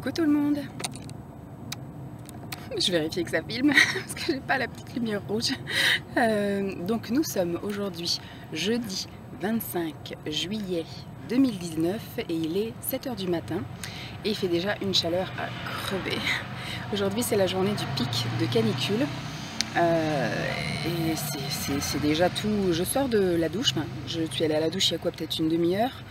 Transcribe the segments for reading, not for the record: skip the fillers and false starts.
Coucou tout le monde. Je vérifie que ça filme parce que j'ai pas la petite lumière rouge. Donc nous sommes aujourd'hui jeudi 25 juillet 2019 et il est 7 h du matin et il fait déjà une chaleur à crever. Aujourd'hui c'est la journée du pic de canicule. Et c'est déjà tout. Je sors de la douche, enfin, je suis allée à la douche il y a quoi, peut-être une demi-heure.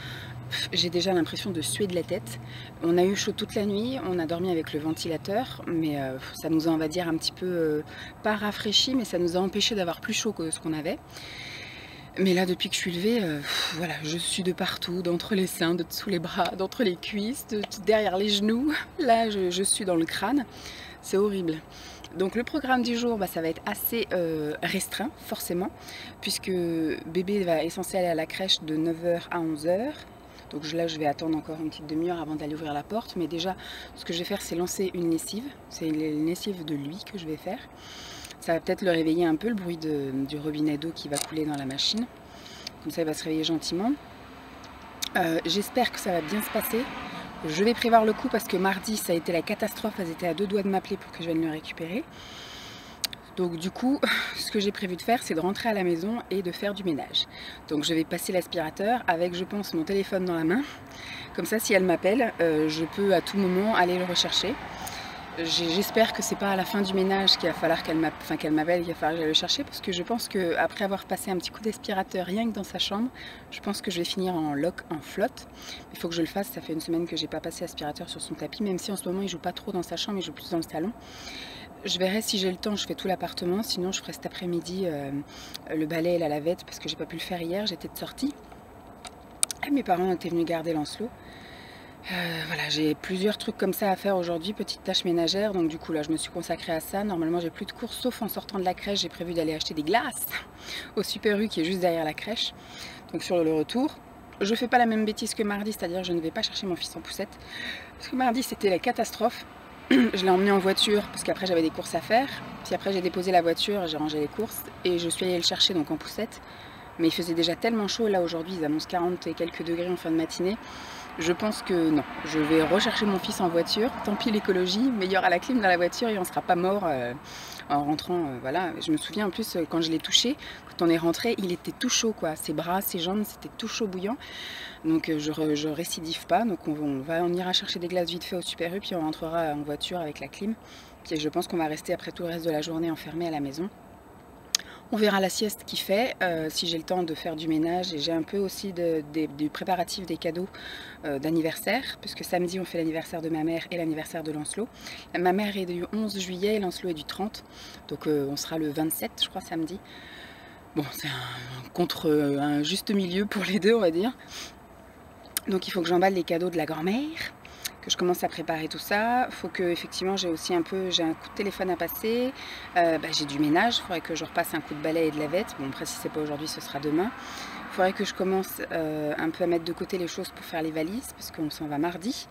J'ai déjà l'impression de suer de la tête. On a eu chaud toute la nuit, on a dormi avec le ventilateur, mais ça nous a, on va dire, un petit peu, pas rafraîchi, mais ça nous a empêché d'avoir plus chaud que ce qu'on avait. Mais là, depuis que je suis levée, voilà, je suis de partout, d'entre les seins, de dessous les bras, d'entre les cuisses, derrière les genoux. Là, je suis dans le crâne. C'est horrible. Donc le programme du jour, ça va être assez restreint, forcément, puisque bébé est censé aller à la crèche de 9 h à 11 h. Donc là, je vais attendre encore une petite demi-heure avant d'aller ouvrir la porte. Mais déjà, ce que je vais faire, c'est lancer une lessive. C'est une lessive de lui que je vais faire. Ça va peut-être le réveiller un peu, le bruit du robinet d'eau qui va couler dans la machine. Comme ça, il va se réveiller gentiment. J'espère que ça va bien se passer. Je vais prévoir le coup parce que mardi, ça a été la catastrophe. Elles étaient à deux doigts de m'appeler pour que je vienne le récupérer. Donc du coup, ce que j'ai prévu de faire, c'est de rentrer à la maison et de faire du ménage. Donc je vais passer l'aspirateur avec, je pense, mon téléphone dans la main. Comme ça, si elle m'appelle, je peux à tout moment aller le rechercher. J'espère que c'est pas à la fin du ménage qu'il va falloir qu'elle m'appelle, qu'il va falloir que j'aille le chercher, parce que je pense qu'après avoir passé un petit coup d'aspirateur rien que dans sa chambre, je pense que je vais finir en lock, en flotte. Il faut que je le fasse, ça fait une semaine que j'ai pas passé aspirateur sur son tapis, même si en ce moment il joue pas trop dans sa chambre, il joue plus dans le salon. Je verrai si j'ai le temps, je fais tout l'appartement, sinon je ferai cet après-midi le balai et la lavette, parce que j'ai pas pu le faire hier, j'étais de sortie. Et mes parents étaient venus garder Lancelot. Voilà, j'ai plusieurs trucs comme ça à faire aujourd'hui, petites tâches ménagères, donc du coup là je me suis consacrée à ça. Normalement j'ai plus de courses, sauf en sortant de la crèche, j'ai prévu d'aller acheter des glaces au Super U qui est juste derrière la crèche. Donc sur le retour, je fais pas la même bêtise que mardi, c'est-à-dire je ne vais pas chercher mon fils en poussette, parce que mardi c'était la catastrophe. Je l'ai emmené en voiture parce qu'après j'avais des courses à faire, puis après j'ai déposé la voiture, j'ai rangé les courses et je suis allée le chercher donc en poussette. Mais il faisait déjà tellement chaud, là aujourd'hui ils annoncent 40 et quelques degrés en fin de matinée. Je pense que non, je vais rechercher mon fils en voiture, tant pis l'écologie, mais il y aura la clim dans la voiture et on ne sera pas mort en rentrant, voilà. Je me souviens en plus quand je l'ai touché, quand on est rentré, il était tout chaud quoi, ses bras, ses jambes, c'était tout chaud bouillant. Donc je récidive pas, donc on ira chercher des glaces vite fait au Super U, puis on rentrera en voiture avec la clim. Puis je pense qu'on va rester après tout le reste de la journée enfermé à la maison. On verra la sieste qu'il fait, si j'ai le temps de faire du ménage, et j'ai un peu aussi du préparatif des cadeaux d'anniversaire, puisque samedi on fait l'anniversaire de ma mère et l'anniversaire de Lancelot. Ma mère est du 11 juillet et Lancelot est du 30, donc on sera le 27 je crois samedi. Bon, c'est un juste milieu pour les deux on va dire. Donc il faut que j'emballe les cadeaux de la grand-mère, que je commence à préparer tout ça. Il faut que effectivement j'ai aussi un coup de téléphone à passer, j'ai du ménage, il faudrait que je repasse un coup de balai et de lavette. Bon après si c'est pas aujourd'hui ce sera demain. Il faudrait que je commence un peu à mettre de côté les choses pour faire les valises, parce qu'on s'en va mardi.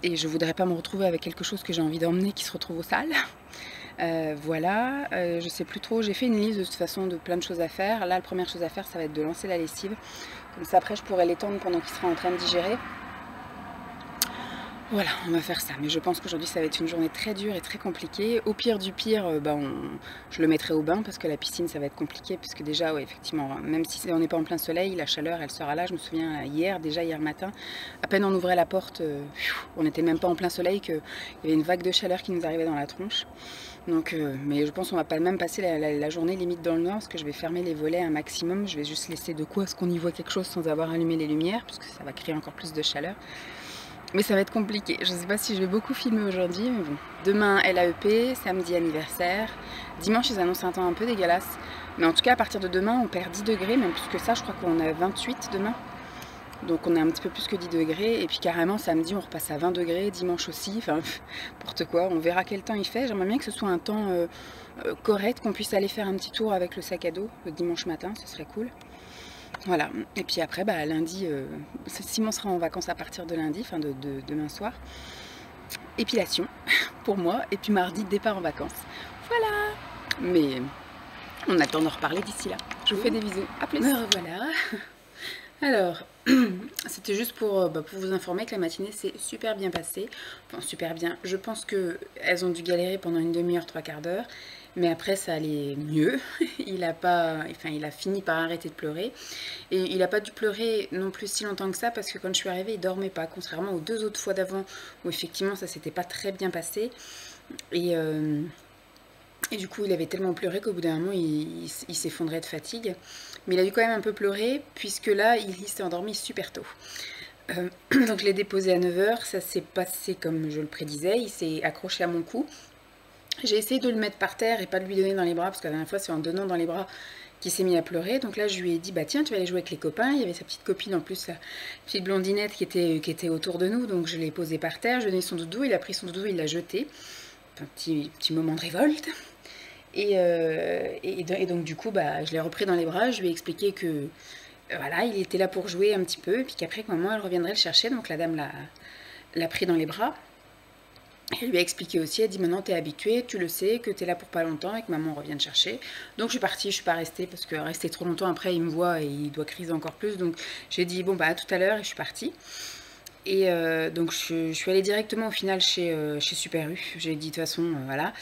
Et je voudrais pas me retrouver avec quelque chose que j'ai envie d'emmener qui se retrouve aux salles. Voilà, je sais plus trop, j'ai fait une liste de toute façon de plein de choses à faire. Là la première chose à faire ça va être de lancer la lessive. Comme ça après je pourrai l'étendre pendant qu'il sera en train de digérer. Voilà, on va faire ça, mais je pense qu'aujourd'hui ça va être une journée très dure et très compliquée. Au pire du pire, je le mettrai au bain parce que la piscine ça va être compliqué, puisque déjà, ouais, effectivement, même si on n'est pas en plein soleil, la chaleur elle sera là. Je me souviens hier matin, à peine on ouvrait la porte, on n'était même pas en plein soleil, qu'il y avait une vague de chaleur qui nous arrivait dans la tronche. Donc, mais je pense qu'on va pas même passer la journée limite dans le noir, parce que je vais fermer les volets un maximum. Je vais juste laisser de quoi, ce qu'on y voit quelque chose sans avoir allumé les lumières, parce que ça va créer encore plus de chaleur. Mais ça va être compliqué, je ne sais pas si je vais beaucoup filmer aujourd'hui, mais bon. Demain LAEP, samedi anniversaire, dimanche ils annoncent un temps un peu dégueulasse. Mais en tout cas à partir de demain on perd 10 degrés, même plus que ça, je crois qu'on a 28 demain. Donc on a un petit peu plus que 10 degrés, et puis carrément samedi on repasse à 20 degrés, dimanche aussi, enfin n'importe quoi. On verra quel temps il fait, j'aimerais bien que ce soit un temps correct, qu'on puisse aller faire un petit tour avec le sac à dos le dimanche matin, ce serait cool. Voilà, et puis après lundi, Simon sera en vacances à partir de lundi, enfin de demain soir. Épilation pour moi, et puis mardi départ en vacances. Voilà, mais on attend d'en reparler d'ici là. Je vous fais des bisous, à plus. Me revoilà. Alors, c'était juste pour vous informer que la matinée s'est super bien passée. Enfin, super bien. Je pense qu'elles ont dû galérer pendant une demi-heure, trois quarts d'heure. Mais après, ça allait mieux. Il a fini par arrêter de pleurer. Et il n'a pas dû pleurer non plus si longtemps que ça parce que quand je suis arrivée, il dormait pas. Contrairement aux deux autres fois d'avant où effectivement ça s'était pas très bien passé. Et, euh, et du coup, il avait tellement pleuré qu'au bout d'un moment, il s'effondrait de fatigue. Mais il a dû quand même un peu pleurer, puisque là, il s'est endormi super tôt. Donc je l'ai déposé à 9 h, ça s'est passé comme je le prédisais, il s'est accroché à mon cou. J'ai essayé de le mettre par terre et pas de lui donner dans les bras, parce que la dernière fois, c'est en donnant dans les bras qu'il s'est mis à pleurer. Donc là, je lui ai dit, bah tiens, tu vas aller jouer avec les copains. Il y avait sa petite copine en plus, sa petite blondinette qui était autour de nous, donc je l'ai posé par terre, je lui ai donné son doudou, il a pris son doudou, il l'a jeté. Un petit moment de révolte. Et donc du coup, bah, je l'ai repris dans les bras, je lui ai expliqué que voilà, il était là pour jouer un petit peu, et puis qu'après que maman elle reviendrait le chercher, donc la dame l'a pris dans les bras. Elle lui a expliqué aussi, elle dit maintenant t'es habitué, tu le sais, que t'es là pour pas longtemps et que maman revient te chercher. Donc je suis partie, je suis pas restée parce que rester trop longtemps après il me voit et il doit criser encore plus. Donc j'ai dit bon bah à tout à l'heure et je suis partie. Donc je suis allée directement au final chez Super U. J'ai dit de toute façon voilà.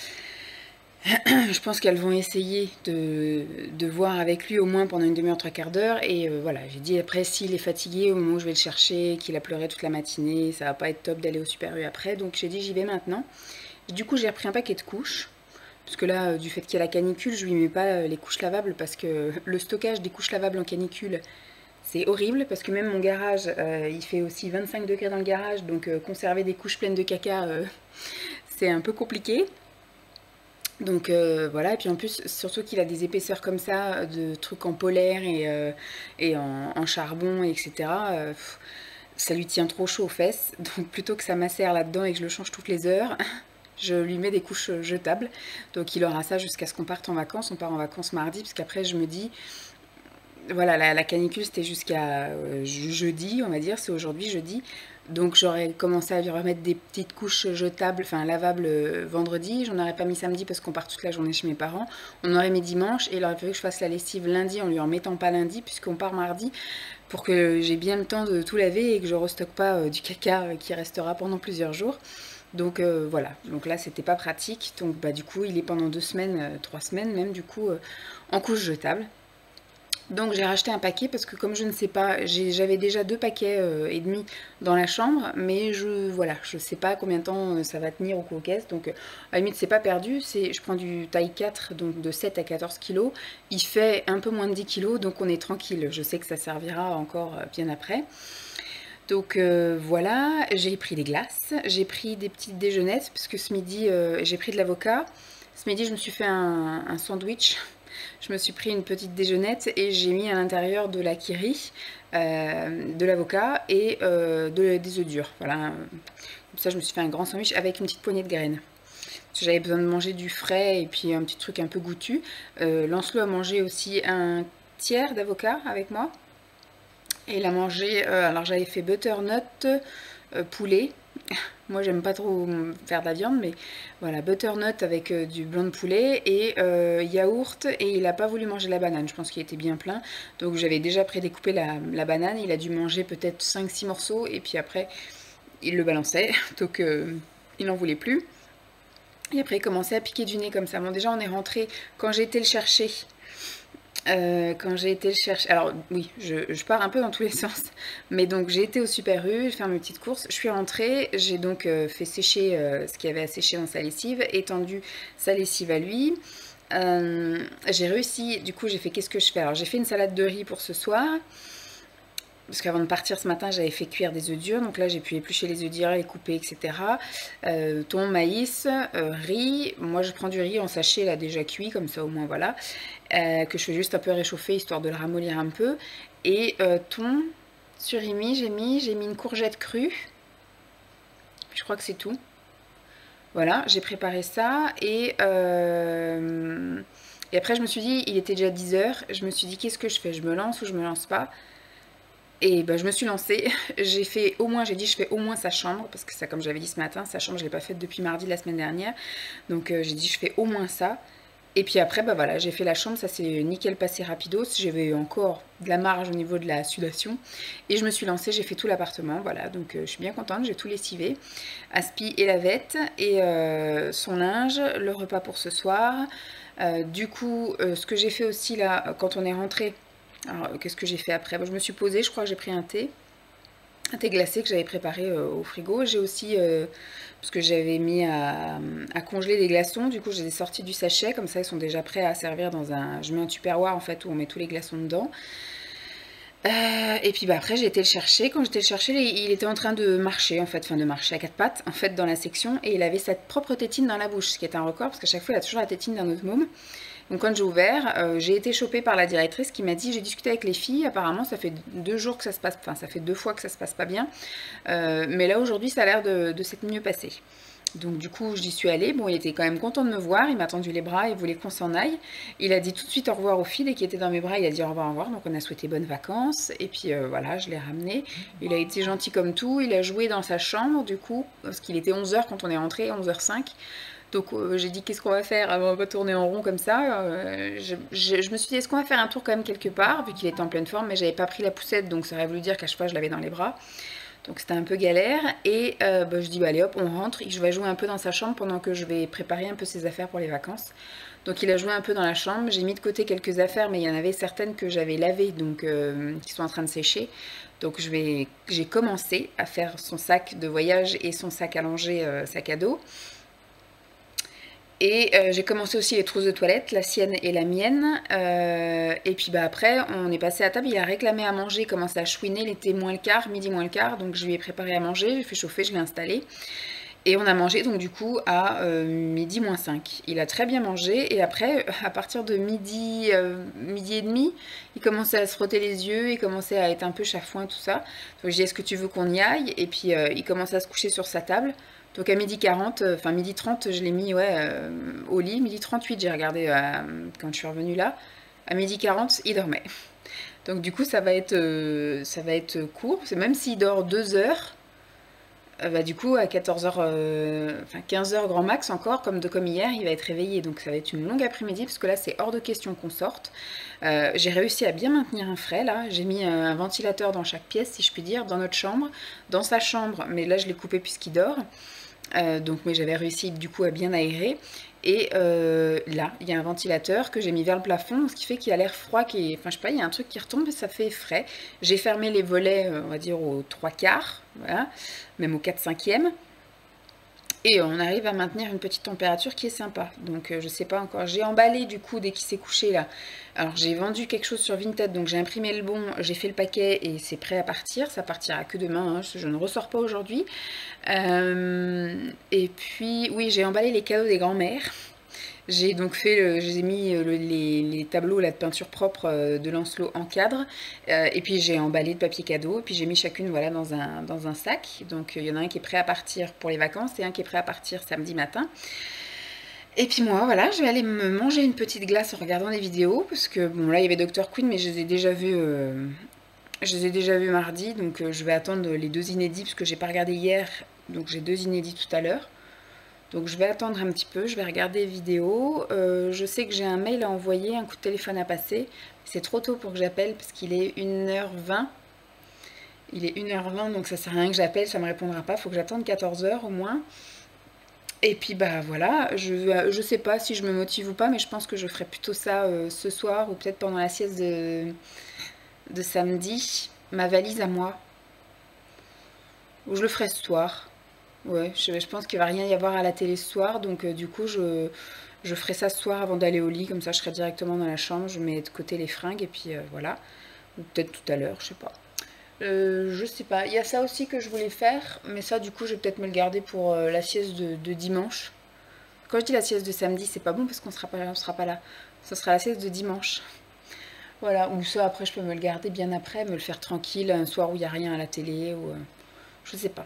Je pense qu'elles vont essayer de voir avec lui au moins pendant une demi-heure, trois quarts d'heure. Et voilà, j'ai dit après, s'il est fatigué au moment où je vais le chercher, qu'il a pleuré toute la matinée, ça va pas être top d'aller au Super U après. Donc j'ai dit, j'y vais maintenant. Du coup, j'ai repris un paquet de couches. Parce que là, du fait qu'il y a la canicule, je lui mets pas les couches lavables parce que le stockage des couches lavables en canicule, c'est horrible. Parce que même mon garage, il fait aussi 25 degrés dans le garage. Donc conserver des couches pleines de caca, c'est un peu compliqué. Donc voilà, et puis en plus, surtout qu'il a des épaisseurs comme ça, de trucs en polaire et en charbon, etc. Ça lui tient trop chaud aux fesses. Donc plutôt que ça macère là-dedans et que je le change toutes les heures, je lui mets des couches jetables. Donc il aura ça jusqu'à ce qu'on parte en vacances. On part en vacances mardi, parce qu'après je me dis, voilà, la canicule c'était jusqu'à jeudi, on va dire, c'est aujourd'hui jeudi. Donc j'aurais commencé à lui remettre des petites couches jetables, enfin lavables vendredi. J'en aurais pas mis samedi parce qu'on part toute la journée chez mes parents. On aurait mis dimanche et il aurait fallu que je fasse la lessive lundi en lui en mettant pas lundi puisqu'on part mardi pour que j'ai bien le temps de tout laver et que je restocke pas du caca qui restera pendant plusieurs jours. Donc voilà, donc là c'était pas pratique. Donc bah du coup il est pendant 2 semaines, 3 semaines même du coup en couche jetable. Donc j'ai racheté un paquet parce que comme je ne sais pas, j'avais déjà 2 paquets et demi dans la chambre, mais je sais pas combien de temps ça va tenir au coquesse, donc à la limite c'est pas perdu, je prends du taille 4, donc de 7 à 14 kilos, il fait un peu moins de 10 kilos, donc on est tranquille, je sais que ça servira encore bien après. Donc voilà, j'ai pris des glaces, j'ai pris des petites déjeunettes, parce que ce midi j'ai pris de l'avocat, ce midi je me suis fait un sandwich. Je me suis pris une petite déjeunette et j'ai mis à l'intérieur de la kiri, de l'avocat et des œufs durs. Voilà. Comme ça, je me suis fait un grand sandwich avec une petite poignée de graines. Parce que j'avais besoin de manger du frais et puis un petit truc un peu goûtu. Lancelot a mangé aussi un tiers d'avocat avec moi. Et il a mangé, alors j'avais fait butternut poulet. Moi j'aime pas trop faire de la viande, mais voilà, butternut avec du blanc de poulet et yaourt, et il a pas voulu manger la banane, je pense qu'il était bien plein, donc j'avais déjà prédécoupé la banane, il a dû manger peut-être 5-6 morceaux et puis après il le balançait, donc il n'en voulait plus. Et après il commençait à piquer du nez comme ça. Bon déjà on est rentré, quand j'ai été le chercher, alors oui, je pars un peu dans tous les sens, mais donc j'ai été au Super U, faire mes petites courses, je suis rentrée, j'ai donc fait sécher ce qu'il y avait à sécher dans sa lessive, étendu sa lessive à lui. J'ai réussi, du coup j'ai fait qu'est-ce que je fais? Alors j'ai fait une salade de riz pour ce soir, parce qu'avant de partir ce matin j'avais fait cuire des œufs durs, donc là j'ai pu éplucher les œufs durs, les couper, etc. Thon, maïs, riz, moi je prends du riz en sachet là déjà cuit, comme ça au moins voilà, que je fais juste un peu réchauffer histoire de le ramollir un peu, et thon, surimi, j'ai mis une courgette crue, je crois que c'est tout. Voilà, j'ai préparé ça, et après je me suis dit, il était déjà 10 h, je me suis dit qu'est-ce que je fais, je me lance ou je me lance pas? Et ben, je me suis lancée, j'ai dit je fais au moins sa chambre, parce que ça, comme j'avais dit ce matin, sa chambre je l'ai pas faite depuis mardi la semaine dernière, donc j'ai dit je fais au moins ça. Et puis après, bah voilà, j'ai fait la chambre, ça s'est nickel passé rapidos. J'avais eu encore de la marge au niveau de la sudation. Et je me suis lancée, j'ai fait tout l'appartement, voilà. Donc je suis bien contente, j'ai tout lessivé. Aspi et lavette, et son linge, le repas pour ce soir. Du coup, ce que j'ai fait aussi là, quand on est rentré, alors qu'est-ce que j'ai fait après? Bah, je me suis posée, je crois que j'ai pris un thé glacé que j'avais préparé au frigo. J'ai aussi, parce que j'avais mis à congeler des glaçons, du coup je les ai sortis du sachet, comme ça ils sont déjà prêts à servir dans un... Je mets un tupperware en fait où on met tous les glaçons dedans. Et puis bah après j'ai été le chercher, quand j'étais le chercher il était en train de marcher en fait, enfin de marcher à quatre pattes en fait dans la section, et il avait sa propre tétine dans la bouche, ce qui est un record parce qu'à chaque fois il a toujours la tétine d'un autre môme. Donc quand j'ai ouvert, j'ai été chopée par la directrice qui m'a dit, j'ai discuté avec les filles, apparemment ça fait 2 jours que ça se passe, enfin ça fait 2 fois que ça se passe pas bien, mais là aujourd'hui ça a l'air de s'être mieux passé. Donc du coup j'y suis allée, bon il était quand même content de me voir, il m'a tendu les bras, il voulait qu'on s'en aille. Il a dit tout de suite au revoir aux filles, et qui étaient dans mes bras il a dit au revoir, donc on a souhaité bonnes vacances, et puis voilà, je l'ai ramené. Il a été gentil comme tout, il a joué dans sa chambre du coup, parce qu'il était 11 h quand on est rentré, 11 h 05. Donc j'ai dit qu'est-ce qu'on va faire, on va pas tourner en rond comme ça. Je me suis dit est-ce qu'on va faire un tour quand même quelque part, vu qu'il était en pleine forme, mais j'avais pas pris la poussette, donc ça aurait voulu dire qu'à chaque fois je l'avais dans les bras. Donc c'était un peu galère, et bah, je dis bah, allez hop on rentre, et je vais jouer un peu dans sa chambre pendant que je vais préparer un peu ses affaires pour les vacances. Donc il a joué un peu dans la chambre, j'ai mis de côté quelques affaires, mais il y en avait certaines que j'avais lavées, donc qui sont en train de sécher. Donc j'ai commencé à faire son sac de voyage et son sac à langer, sac à dos. Et j'ai commencé aussi les trousses de toilette, la sienne et la mienne. Et puis bah après, on est passé à table, il a réclamé à manger, il commençait à chouiner, il était moins le quart, midi moins le quart, donc je lui ai préparé à manger, j'ai fait chauffer, je l'ai installé. Et on a mangé donc du coup à midi moins 5. Il a très bien mangé, et après, à partir de midi, midi et demi, il commençait à se frotter les yeux, il commençait à être un peu chafouin, tout ça. Donc j'ai dit est-ce que tu veux qu'on y aille? Et puis il commençait à se coucher sur sa table. Donc à midi 40, enfin midi 30, je l'ai mis ouais, au lit. Midi 38, j'ai regardé quand je suis revenue là. À midi 40, il dormait. Donc du coup, ça va être court. C'est même s'il dort 2 heures, bah, du coup, à 14 h, enfin 15 h grand max encore, comme hier, il va être réveillé. Donc ça va être une longue après-midi, parce que là, c'est hors de question qu'on sorte. J'ai réussi à bien maintenir un frais, là. J'ai mis un ventilateur dans chaque pièce, si je puis dire, dans notre chambre, dans sa chambre. Mais là, je l'ai coupé puisqu'il dort. Donc, mais j'avais réussi du coup à bien aérer. Et là, il y a un ventilateur que j'ai mis vers le plafond, ce qui fait qu'il y a l'air froid qui est... Enfin, je sais pas, il y a un truc qui retombe et ça fait frais. J'ai fermé les volets, on va dire, aux 3/4, voilà, même au 4/5e. Et on arrive à maintenir une petite température qui est sympa. Donc je sais pas encore. J'ai emballé du coup dès qu'il s'est couché là. Alors j'ai vendu quelque chose sur Vinted, donc j'ai imprimé le bon, j'ai fait le paquet et c'est prêt à partir. Ça partira que demain, hein. Je ne ressors pas aujourd'hui. Et puis oui, j'ai emballé les cadeaux des grands-mères. J'ai donc fait, j'ai mis les tableaux là, de peinture propre de Lancelot en cadre, et puis j'ai emballé de papier cadeau, et puis j'ai mis chacune voilà, dans un sac. Donc il y en a un qui est prêt à partir pour les vacances et un qui est prêt à partir samedi matin. Et puis moi, voilà, je vais aller me manger une petite glace en regardant des vidéos, parce que bon là il y avait Dr Queen, mais je les ai déjà vus. Je les ai déjà vus mardi, donc je vais attendre les 2 inédits, parce que j'ai pas regardé hier, donc j'ai 2 inédits tout à l'heure. Donc je vais attendre un petit peu, je vais regarder les vidéos. Je sais que j'ai un mail à envoyer, un coup de téléphone à passer. C'est trop tôt pour que j'appelle parce qu'il est 1 h 20. Il est 1 h 20, donc ça sert à rien que j'appelle, ça me répondra pas. Il faut que j'attende 14 h au moins. Et puis bah voilà, je sais pas si je me motive ou pas, mais je pense que je ferai plutôt ça ce soir, ou peut-être pendant la sieste de samedi. Ma valise à moi. Ou je le ferai ce soir. Ouais, je pense qu'il va rien y avoir à la télé ce soir, donc du coup je ferai ça ce soir avant d'aller au lit, comme ça je serai directement dans la chambre, je mets de côté les fringues, et puis voilà. Ou peut-être tout à l'heure, je sais pas. Je sais pas, il y a ça aussi que je voulais faire, mais ça du coup je vais peut-être me le garder pour la sieste de dimanche. Quand je dis la sieste de samedi, c'est pas bon parce on sera pas là. Ce sera la sieste de dimanche. Voilà, ou ça après je peux me le garder bien après, me le faire tranquille, un soir où il n'y a rien à la télé, ou je sais pas.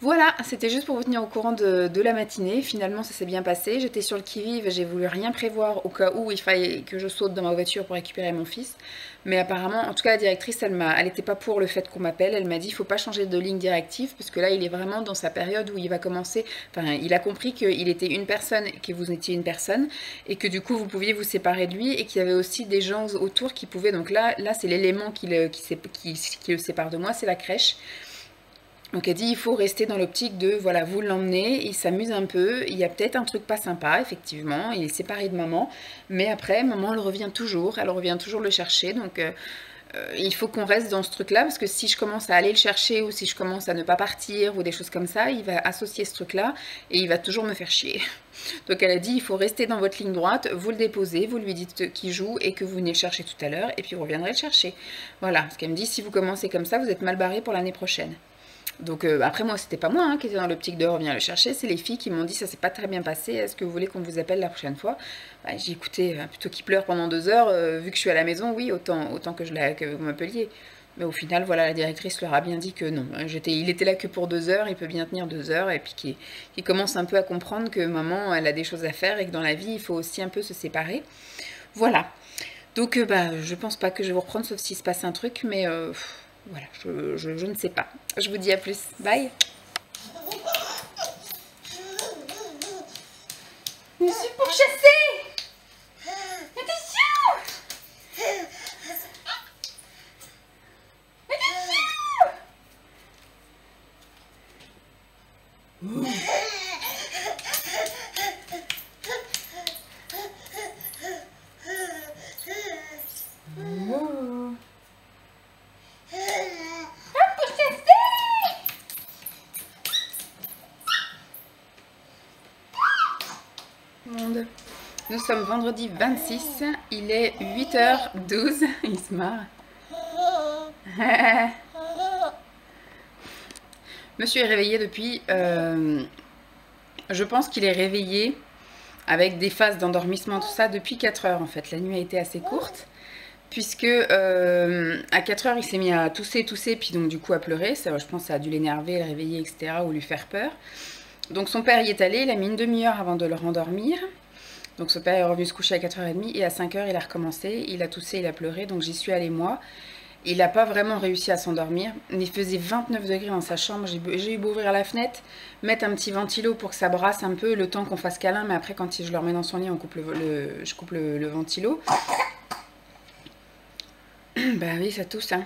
Voilà, c'était juste pour vous tenir au courant de la matinée. Finalement, ça s'est bien passé. J'étais sur le qui-vive, j'ai voulu rien prévoir au cas où il fallait que je saute dans ma voiture pour récupérer mon fils. Mais apparemment, en tout cas, la directrice, elle était pas pour le fait qu'on m'appelle. Elle m'a dit, il faut pas changer de ligne directive parce que là, il est vraiment dans sa période où il va commencer. Enfin, il a compris qu'il était une personne, que vous étiez une personne, et que du coup, vous pouviez vous séparer de lui, et qu'il y avait aussi des gens autour qui pouvaient. Donc là, c'est l'élément qui le sépare de moi, c'est la crèche. Donc elle dit il faut rester dans l'optique de voilà, vous l'emmenez, il s'amuse un peu, il y a peut-être un truc pas sympa effectivement, il est séparé de maman, mais après maman elle revient toujours le chercher, donc il faut qu'on reste dans ce truc là parce que si je commence à aller le chercher ou si je commence à ne pas partir ou des choses comme ça, il va associer ce truc là et il va toujours me faire chier. Donc elle a dit il faut rester dans votre ligne droite, vous le déposez, vous lui dites qu'il joue et que vous venez le chercher tout à l'heure et puis vous reviendrez le chercher. Voilà, parce qu'elle me dit si vous commencez comme ça vous êtes mal barré pour l'année prochaine. Donc après moi c'était pas moi hein, qui était dans l'optique de revenir le chercher, c'est les filles qui m'ont dit ça s'est pas très bien passé, est-ce que vous voulez qu'on vous appelle la prochaine fois? Bah, j'ai écouté, plutôt qu'il pleure pendant 2 heures, vu que je suis à la maison, oui autant que vous m'appeliez. Mais au final voilà la directrice leur a bien dit que non, il était là que pour 2 heures, il peut bien tenir 2 heures et puis qu'il commence un peu à comprendre que maman elle a des choses à faire et que dans la vie il faut aussi un peu se séparer. Voilà. Donc bah je pense pas que je vais vous reprendre sauf s'il se passe un truc mais voilà, je ne sais pas. Je vous dis à plus. Bye. Je suis pourchassée. Attention. Nous sommes vendredi 26, il est 8h12, il se marre. Monsieur est réveillé depuis... je pense qu'il est réveillé avec des phases d'endormissement, tout ça, depuis 4 heures en fait. La nuit a été assez courte, puisque à 4 heures il s'est mis à tousser, puis donc du coup à pleurer. Ça, je pense que ça a dû l'énerver, le réveiller, etc. ou lui faire peur. Donc son père y est allé, il a mis une demi-heure avant de le rendormir. Donc son père est revenu se coucher à 4h30 et à 5h il a recommencé, il a toussé, il a pleuré, donc j'y suis allée moi. Il n'a pas vraiment réussi à s'endormir, il faisait 29 degrés dans sa chambre, j'ai eu beau ouvrir la fenêtre, mettre un petit ventilo pour que ça brasse un peu le temps qu'on fasse câlin, mais après quand je le remets dans son lit, je coupe le ventilo. Bah oui, ça tousse, hein.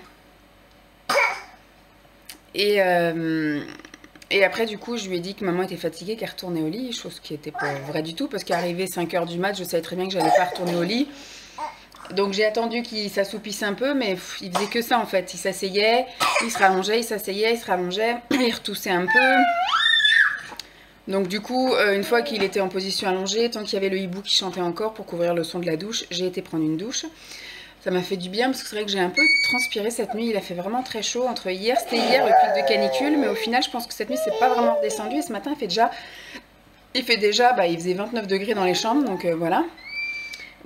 Et après, du coup, je lui ai dit que maman était fatiguée, qu'elle retournait au lit, chose qui n'était pas vraie du tout, parce qu'arrivé 5h du mat, je savais très bien que j'allais pas retourner au lit. Donc j'ai attendu qu'il s'assoupisse un peu, mais il faisait que ça en fait. Il s'asseyait, il se rallongeait, il s'asseyait, il se rallongeait, il retoussait un peu. Donc du coup, une fois qu'il était en position allongée, tant qu'il y avait le hibou qui chantait encore pour couvrir le son de la douche, j'ai été prendre une douche. Ça m'a fait du bien parce que c'est vrai que j'ai un peu transpiré cette nuit, il a fait vraiment très chaud. Entre hier, c'était hier le pic de canicule, mais au final je pense que cette nuit c'est pas vraiment redescendu. Et ce matin il faisait 29 degrés dans les chambres, donc voilà.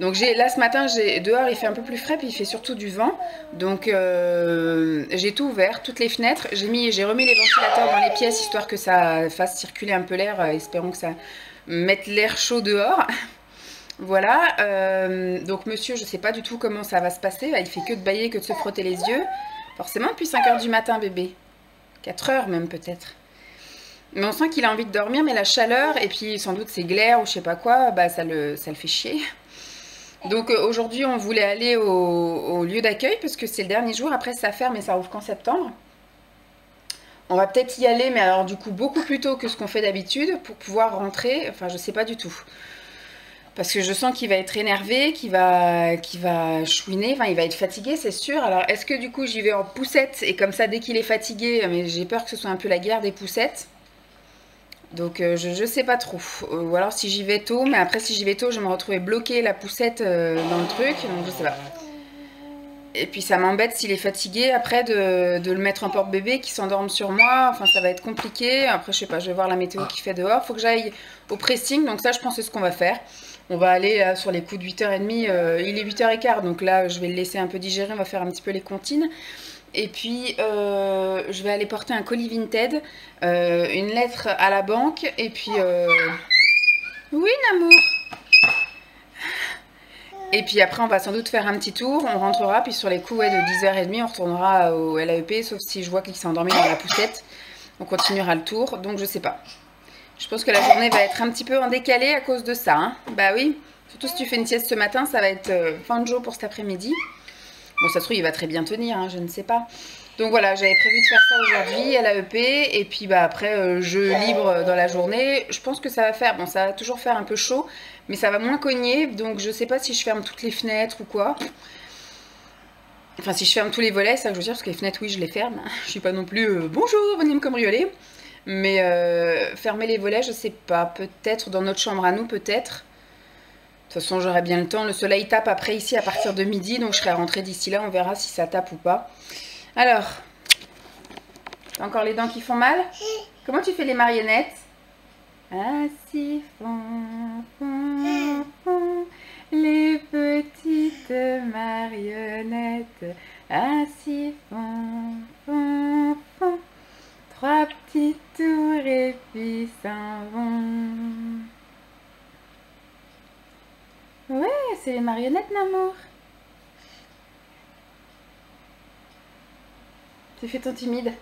Donc là ce matin, dehors il fait un peu plus frais, puis il fait surtout du vent. Donc j'ai tout ouvert, toutes les fenêtres. J'ai remis les ventilateurs dans les pièces, histoire que ça fasse circuler un peu l'air. Espérons que ça mette l'air chaud dehors. Voilà, donc monsieur, je sais pas du tout comment ça va se passer. Là, il fait que de bâiller, que de se frotter les yeux. Forcément, depuis 5h du matin, bébé. 4h même peut-être. Mais on sent qu'il a envie de dormir, mais la chaleur, et puis sans doute ses glaires ou je sais pas quoi, bah ça le fait chier. Donc aujourd'hui, on voulait aller au lieu d'accueil, parce que c'est le dernier jour. Après, ça ferme et ça ouvre qu'en septembre. On va peut-être y aller, mais alors du coup, beaucoup plus tôt que ce qu'on fait d'habitude, pour pouvoir rentrer. Enfin, je sais pas du tout. Parce que je sens qu'il va être énervé, qu'il va chouiner, enfin il va être fatigué, c'est sûr. Alors est-ce que du coup j'y vais en poussette et comme ça dès qu'il est fatigué, mais j'ai peur que ce soit un peu la guerre des poussettes. Donc je sais pas trop. Ou alors si j'y vais tôt, mais après si j'y vais tôt, je vais me retrouver bloquée la poussette dans le truc, donc je sais pas. Et puis ça m'embête s'il est fatigué après de le mettre en porte-bébé, qu'il s'endorme sur moi. Enfin ça va être compliqué. Après je sais pas, je vais voir la météo qu'il fait dehors. Faut que j'aille au pressing, donc ça je pense que c'est ce qu'on va faire. On va aller là, sur les coups de 8h30, il est 8h15, donc là je vais le laisser un peu digérer, on va faire un petit peu les comptines. Et puis je vais aller porter un colis Vinted, une lettre à la banque. Et puis... Oui, Namour. Et puis après, on va sans doute faire un petit tour. On rentrera, puis sur les coups de 10h30, on retournera au LAEP. Sauf si je vois qu'il s'est endormi dans la poussette. On continuera le tour, donc je sais pas. Je pense que la journée va être un petit peu en décalé à cause de ça. Hein. Bah oui, surtout si tu fais une sieste ce matin, ça va être fin de jour pour cet après-midi. Bon, ça se trouve, il va très bien tenir, hein, je ne sais pas. Donc voilà, j'avais prévu de faire ça aujourd'hui à l'AEP. Et puis bah après, jeu libre dans la journée. Je pense que ça va faire, bon, ça va toujours faire un peu chaud, mais ça va moins cogner. Donc je sais pas si je ferme toutes les fenêtres ou quoi. Enfin, si je ferme tous les volets, ça je veux dire, parce que les fenêtres, oui, je les ferme. Je suis pas non plus bonjour, venez me cambrioler. Mais fermer les volets, je sais pas. Peut-être dans notre chambre à nous, peut-être. De toute façon, j'aurai bien le temps. Le soleil tape après ici à partir de midi, donc je serai rentrée d'ici là. On verra si ça tape ou pas. Alors, t'as encore les dents qui font mal? Comment tu fais les marionnettes? Ainsi font, font, font les petites marionnettes. Ainsi font, font, font. 3 petits tours et puis s'en vont. Ouais, c'est les marionnettes, Namour. Tu fais ton timide.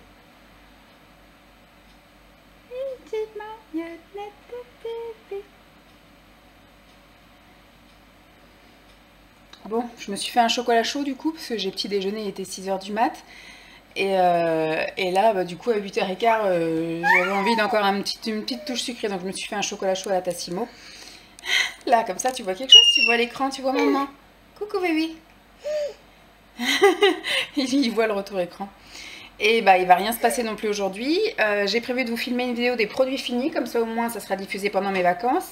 Une petite marionnette de bébé. Bon, je me suis fait un chocolat chaud du coup, parce que j'ai petit déjeuner, il était 6h du mat. Et là, bah, du coup, à 8h15, j'avais envie d'encore une petite touche sucrée. Donc, je me suis fait un chocolat chaud à la Tassimo. Là, comme ça, tu vois quelque chose? Tu vois l'écran? Tu vois maman? Coucou, bébé. Il voit le retour écran. Et bah, il va rien se passer non plus aujourd'hui. J'ai prévu de vous filmer une vidéo des produits finis. Comme ça, au moins, ça sera diffusé pendant mes vacances.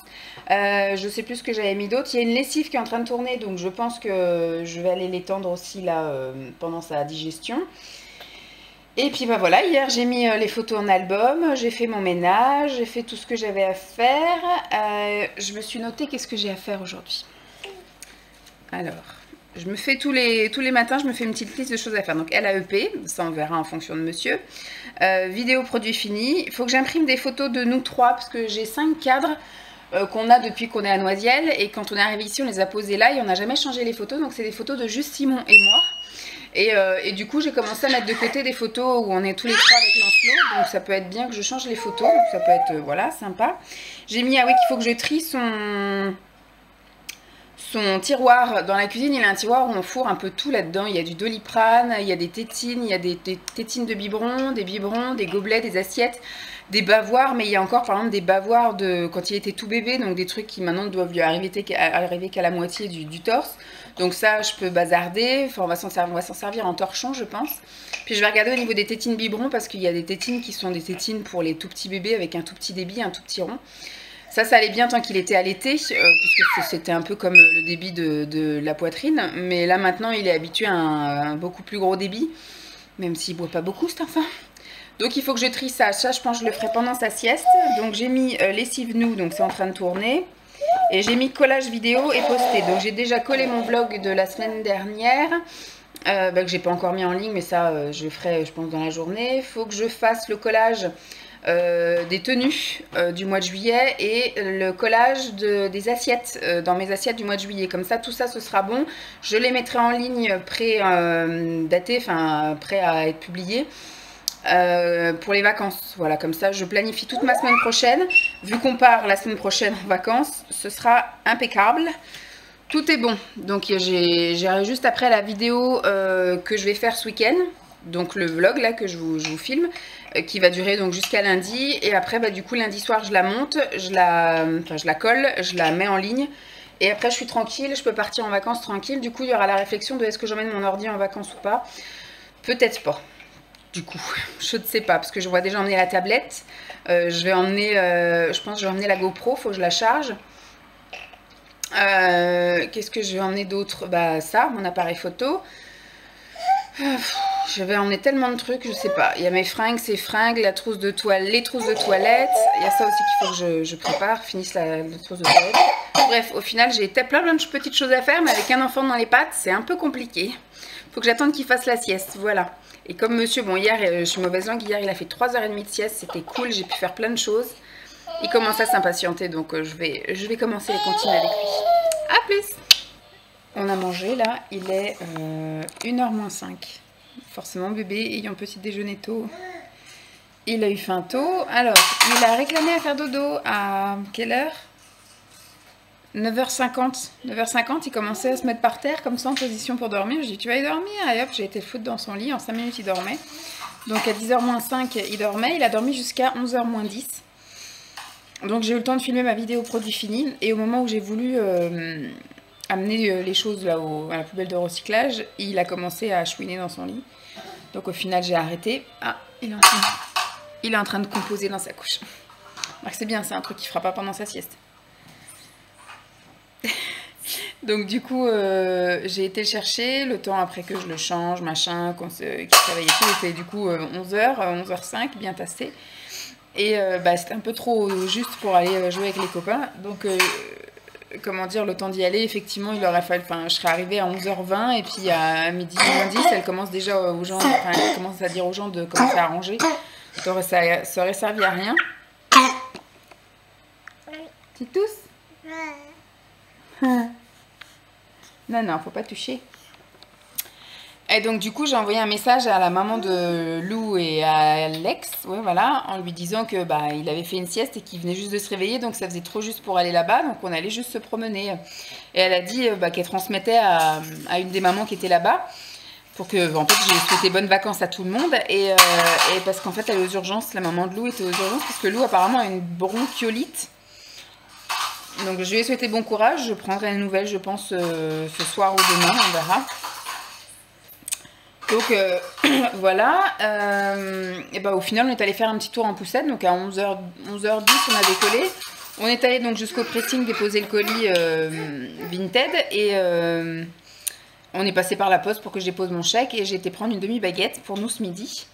Je sais plus ce que j'avais mis d'autre. Il y a une lessive qui est en train de tourner. Donc, je pense que je vais aller l'étendre aussi là pendant sa digestion. Et puis bah voilà, hier j'ai mis les photos en album, j'ai fait mon ménage, j'ai fait tout ce que j'avais à faire. Je me suis noté qu'est-ce que j'ai à faire aujourd'hui. Alors, je me fais tous les matins, je me fais une petite liste de choses à faire. Donc LAEP, ça on verra en fonction de monsieur. Vidéo produit fini. Il faut que j'imprime des photos de nous trois parce que j'ai 5 cadres qu'on a depuis qu'on est à Noisiel. Et quand on est arrivé ici, on les a posés là et on n'a jamais changé les photos. Donc c'est des photos de juste Simon et moi. Et du coup, j'ai commencé à mettre de côté des photos où on est tous les trois avec Lancelot. Donc ça peut être bien que je change les photos. Donc ça peut être, voilà, sympa. J'ai mis, ah oui, qu'il faut que je trie son tiroir dans la cuisine. Il a un tiroir où on fourre un peu tout là-dedans. Il y a du Doliprane, il y a des tétines, il y a des tétines de biberon, des gobelets, des assiettes, des bavoirs. Mais il y a encore par exemple des bavoirs de quand il était tout bébé, donc des trucs qui maintenant doivent lui arriver qu'à la moitié du torse. Donc ça, je peux bazarder. Enfin, on va s'en servir en torchon, je pense. Puis je vais regarder au niveau des tétines biberon parce qu'il y a des tétines qui sont des tétines pour les tout petits bébés avec un tout petit débit, un tout petit rond. Ça allait bien tant qu'il était allaité, puisque c'était un peu comme le débit de la poitrine. Mais là, maintenant, il est habitué à un beaucoup plus gros débit, même s'il ne boit pas beaucoup, cet enfant. Donc, il faut que je trie ça. Ça, je pense que je le ferai pendant sa sieste. Donc, j'ai mis lessive nous, donc c'est en train de tourner. Et j'ai mis collage vidéo et posté. Donc, j'ai déjà collé mon vlog de la semaine dernière, que j'ai pas encore mis en ligne, mais ça, je le ferai, je pense, dans la journée. Il faut que je fasse le collage des tenues du mois de juillet et le collage des assiettes dans mes assiettes du mois de juillet. Comme ça, tout ça, ce sera bon. Je les mettrai en ligne daté, enfin prêt à être publié pour les vacances. Voilà, comme ça, je planifie toute ma semaine prochaine. Vu qu'on part la semaine prochaine en vacances, ce sera impeccable. Tout est bon. Donc, j'ai juste après la vidéo que je vais faire ce week-end. Donc le vlog là que je vous filme qui va durer donc jusqu'à lundi et après bah, du coup lundi soir je la monte, je la colle, je la mets en ligne et après je suis tranquille, je peux partir en vacances tranquille. Du coup il y aura la réflexion de est-ce que j'emmène mon ordi en vacances ou pas. Peut-être pas du coup, je ne sais pas parce que je vois déjà emmener la tablette, je vais emmener je pense que je vais emmener la GoPro, faut que je la charge. Qu'est-ce que je vais emmener d'autre? Bah ça, mon appareil photo. Je vais emmener tellement de trucs, je sais pas. Il y a mes fringues, ces fringues, les trousses de toilette. Il y a ça aussi qu'il faut que je prépare, finisse la trousse de toilette. Bref, au final, j'ai plein de petites choses à faire, mais avec un enfant dans les pattes, c'est un peu compliqué. Faut que j'attende qu'il fasse la sieste, voilà. Et comme monsieur, bon hier, je suis mauvaise langue, hier il a fait 3h30 de sieste, c'était cool, j'ai pu faire plein de choses. Il commence à s'impatienter, donc je vais commencer à continuer avec lui. A plus! On a mangé là, il est 1h moins 5. Forcément bébé ayant petit déjeuner tôt, il a eu faim tôt. Alors, il a réclamé à faire dodo à quelle heure? 9h50. 9h50, il commençait à se mettre par terre comme ça en position pour dormir. Je dis tu vas y dormir? Et hop, j'ai été le foutre dans son lit. En 5 minutes, il dormait. Donc à 10h moins 5, il dormait. Il a dormi jusqu'à 11h moins 10. Donc j'ai eu le temps de filmer ma vidéo produit fini. Et au moment où j'ai voulu amener les choses là à la poubelle de recyclage, il a commencé à chouiner dans son lit. Donc au final, j'ai arrêté. Ah, il est en train de composer dans sa couche. Alors c'est bien, c'est un truc qu'il fera pas pendant sa sieste. Donc du coup, j'ai été le chercher, le temps après que je le change, machin, qu'il se réveille et tout, c'était du coup 11h, 11h05, bien tassé. Et c'était un peu trop juste pour aller jouer avec les copains. Donc, comment dire, le temps d'y aller, effectivement, il aurait fallu... Enfin, je serais arrivée à 11h20 et puis à midi moins 10, elle commence déjà aux gens... Enfin, elle commence à dire aux gens de commencer à ranger. Ça aurait servi à rien. Tu tousses? Non, non, faut pas toucher. Et donc du coup, j'ai envoyé un message à la maman de Lou et à Alex, ouais, voilà, en lui disant que il avait fait une sieste et qu'il venait juste de se réveiller, donc ça faisait trop juste pour aller là-bas, donc on allait juste se promener. Et elle a dit qu'elle transmettait à une des mamans qui était là-bas, pour que, en fait, j'ai souhaité bonnes vacances à tout le monde, et parce qu'en fait, elle est aux urgences, la maman de Lou était aux urgences, parce que Lou apparemment a une bronchiolite. Donc je lui ai souhaité bon courage, je prendrai une nouvelle je pense ce soir ou demain, on verra. Donc voilà, et au final on est allé faire un petit tour en poussette, donc à 11h10 on a décollé. On est allé donc jusqu'au pressing déposer le colis Vinted et on est passé par la poste pour que je dépose mon chèque et j'ai été prendre une demi-baguette pour nous ce midi.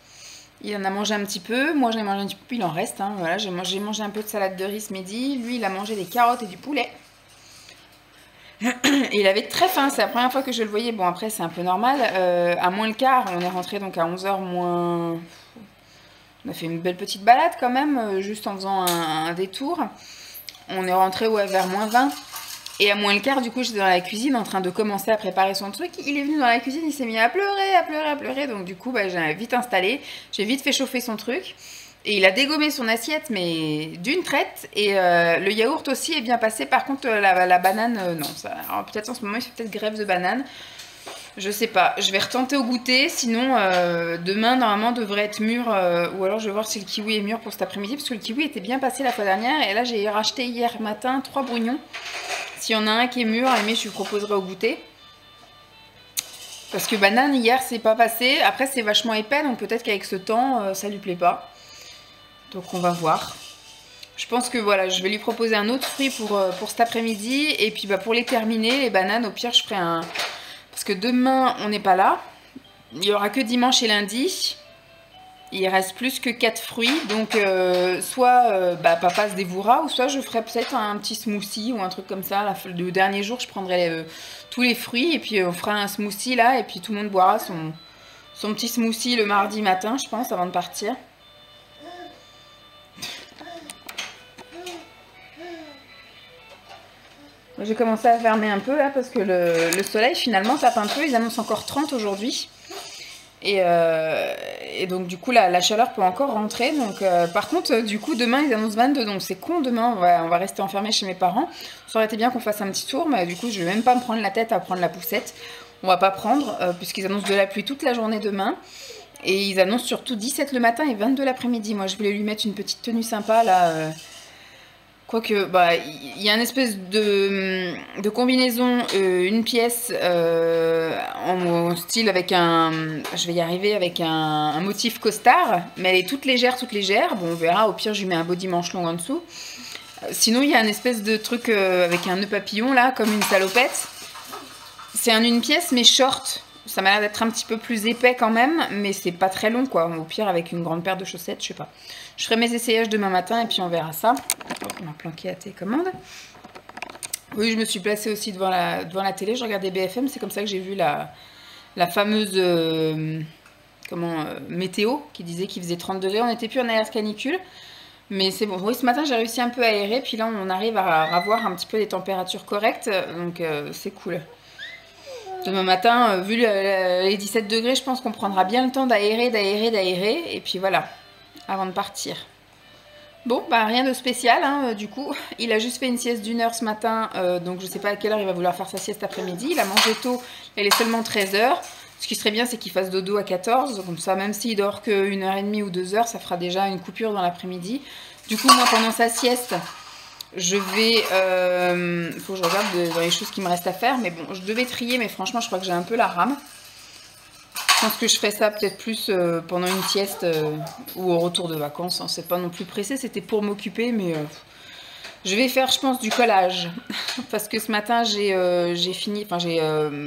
Il en a mangé un petit peu, moi j'en ai mangé un petit peu, puis il en reste. Hein. Voilà, j'ai mangé un peu de salade de riz ce midi. Lui, il a mangé des carottes et du poulet. Et il avait très faim, c'est la première fois que je le voyais. Bon, après, c'est un peu normal. À moins le quart, on est rentré donc à 11h moins... On a fait une belle petite balade quand même, juste en faisant un détour. On est rentré vers moins 20. Et à moins le quart, du coup, j'étais dans la cuisine en train de commencer à préparer son truc. Il est venu dans la cuisine, il s'est mis à pleurer, à pleurer, à pleurer. Donc du coup, j'ai vite installé. J'ai vite fait chauffer son truc. Et il a dégommé son assiette, mais d'une traite. Et le yaourt aussi est bien passé. Par contre, la banane, non. Alors peut-être en ce moment, il fait peut-être grève de banane. Je sais pas. Je vais retenter au goûter. Sinon, demain, normalement, devrait être mûr. Ou alors, je vais voir si le kiwi est mûr pour cet après-midi. Parce que le kiwi était bien passé la fois dernière. Et là, j'ai racheté hier matin 3 brugnons. S'il y en a un qui est mûr, à je lui proposerai au goûter. Parce que banane, hier, c'est pas passé. Après, c'est vachement épais, donc peut-être qu'avec ce temps, ça lui plaît pas. Donc, on va voir. Je pense que voilà, je vais lui proposer un autre fruit pour cet après-midi. Et puis, pour les terminer, les bananes, au pire, je ferai un... Parce que demain, on n'est pas là. Il n'y aura que dimanche et lundi. Il reste plus que 4 fruits, donc soit papa se dévouera, ou soit je ferai peut-être un petit smoothie ou un truc comme ça. Le dernier jour, je prendrai tous les fruits et puis on fera un smoothie là, et puis tout le monde boira son petit smoothie le mardi matin, je pense, avant de partir. J'ai commencé à fermer un peu là parce que le soleil finalement tape un peu, ils annoncent encore 30 aujourd'hui. Et donc du coup la chaleur peut encore rentrer, donc par contre du coup demain ils annoncent 22, donc c'est con, demain on va rester enfermé chez mes parents. Ça aurait été bien qu'on fasse un petit tour, mais du coup je vais même pas me prendre la tête à prendre la poussette, on va pas prendre puisqu'ils annoncent de la pluie toute la journée demain, et ils annoncent surtout 17 le matin et 22 l'après-midi. Moi je voulais lui mettre une petite tenue sympa là, quoique, il y a une espèce de combinaison, une pièce en style avec je vais y arriver, avec un motif costard, mais elle est toute légère, toute légère. Bon, on verra, au pire, je lui mets un body manche long en dessous. Sinon, il y a une espèce de truc avec un nœud papillon, là, comme une salopette. C'est une pièce, mais short. Ça m'a l'air d'être un petit peu plus épais quand même, mais c'est pas très long, quoi. Au pire, avec une grande paire de chaussettes, je sais pas. Je ferai mes essayages demain matin et puis on verra ça. On m'a planqué la télécommande. Oui, je me suis placée aussi devant la télé. Je regardais BFM, c'est comme ça que j'ai vu la fameuse météo qui disait qu'il faisait 30 degrés. On n'était plus en alerte canicule. Mais c'est bon. Oui, ce matin, j'ai réussi un peu à aérer. Puis là, on arrive à avoir un petit peu des températures correctes. Donc, c'est cool. Demain matin, vu les 17 degrés, je pense qu'on prendra bien le temps d'aérer. Et puis voilà, avant de partir. Bon, bah rien de spécial, hein, du coup. Il a juste fait une sieste d'1 heure ce matin. Donc, je sais pas à quelle heure il va vouloir faire sa sieste après-midi. Il a mangé tôt. Elle est seulement 13 heures. Ce qui serait bien, c'est qu'il fasse dodo à 14. Comme ça, même s'il dort que 1h30 ou 2 heures, ça fera déjà une coupure dans l'après-midi. Du coup, moi, pendant sa sieste, je vais... faut que je regarde dans les choses qui me restent à faire. Mais bon, je devais trier, mais franchement, je crois que j'ai un peu la rame. Je pense que je ferai ça peut-être plus pendant une sieste ou au retour de vacances. Hein. C'est pas non plus pressé, c'était pour m'occuper, mais... je vais faire, je pense, du collage. Parce que ce matin, j'ai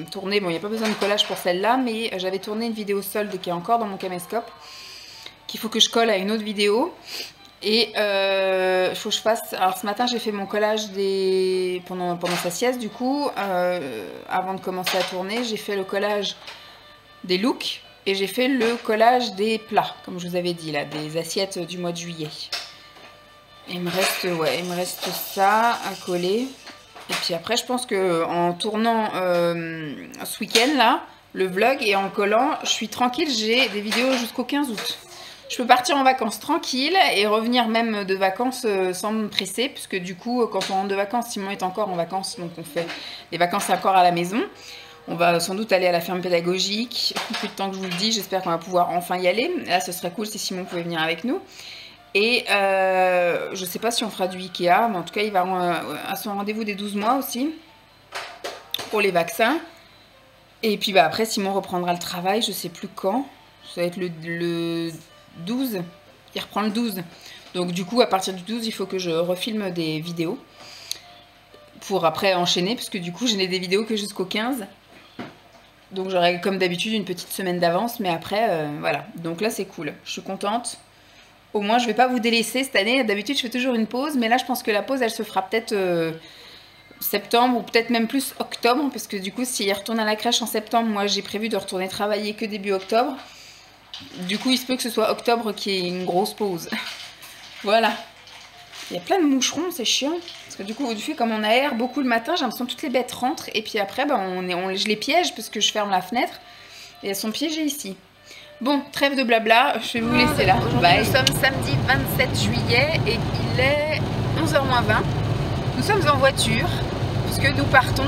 tourné... Bon, il n'y a pas besoin de collage pour celle-là, mais j'avais tourné une vidéo solde qui est encore dans mon caméscope, qu'il faut que je colle à une autre vidéo. Et il faut que je fasse... Alors, ce matin, j'ai fait mon collage pendant sa sieste, du coup. Avant de commencer à tourner, j'ai fait le collage des looks. Et j'ai fait le collage des plats, comme je vous avais dit, là, des assiettes du mois de juillet. Il me reste ça à coller. Et puis après, je pense que en tournant ce week-end là, le vlog et en collant, je suis tranquille. J'ai des vidéos jusqu'au 15 août. Je peux partir en vacances tranquille et revenir même de vacances sans me presser, puisque du coup, quand on rentre de vacances, Simon est encore en vacances, donc on fait des vacances encore à la maison. On va sans doute aller à la ferme pédagogique. Plus de temps que je vous le dis, j'espère qu'on va pouvoir enfin y aller. Là, ce serait cool si Simon pouvait venir avec nous. Et je sais pas si on fera du Ikea, mais en tout cas il va à son rendez-vous des 12 mois aussi pour les vaccins. Et puis bah, après Simon reprendra le travail, je sais plus quand, ça va être le 12, il reprend le 12. Donc du coup à partir du 12 il faut que je refilme des vidéos pour après enchaîner, parce que du coup je n'ai des vidéos que jusqu'au 15. Donc j'aurai comme d'habitude une petite semaine d'avance, mais après voilà, donc là c'est cool, je suis contente. Au moins, je ne vais pas vous délaisser cette année. D'habitude, je fais toujours une pause. Mais là, je pense que la pause, elle se fera peut-être septembre ou peut-être même plus octobre. Parce que du coup, s'il retourne à la crèche en septembre, moi, j'ai prévu de retourner travailler que début octobre. Du coup, il se peut que ce soit octobre qui ait une grosse pause. Voilà. Il y a plein de moucherons, c'est chiant. Parce que du coup, comme on aère beaucoup le matin, j'ai l'impression que toutes les bêtes rentrent. Et puis après, ben, je les piège parce que je ferme la fenêtre. Et elles sont piégées ici. Bon, trêve de blabla, je vais vous laisser là. Bye. Nous sommes samedi 27 juillet et il est 11h moins 20. Nous sommes en voiture, puisque nous partons.